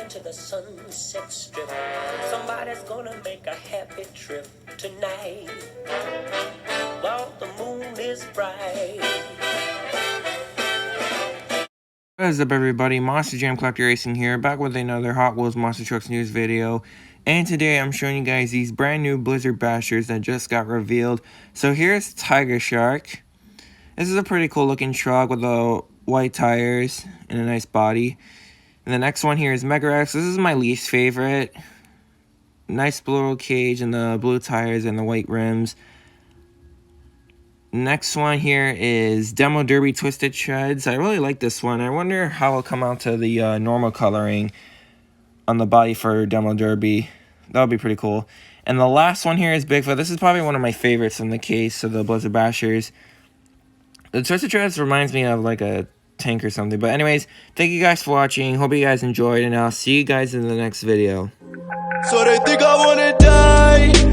to the Sunset Strip. Somebody's gonna make a happy trip tonight while the moon is bright. What is up, everybody? Monster Jam Collector Racing here, back with another Hot Wheels Monster Trucks news video. And today I'm showing you guys these brand new Blizzard Bashers that just got revealed. So here's Tiger Shark. This is a pretty cool looking truck with the white tires and a nice body. And the next one here is Mega Rex. This is my least favorite. Nice blue cage and the blue tires and the white rims. Next one here is Demo Derby Twisted Shreds. I really like this one. I wonder how it'll come out to the normal coloring on the body for Demo Derby. That would be pretty cool. And the last one here is Bigfoot. This is probably one of my favorites in the case of the Blizzard Bashers. The Twisted Shreds reminds me of like a tank or something. But anyways, thank you guys for watching. Hope you guys enjoyed, and I'll see you guys in the next video. So they think I wanna die.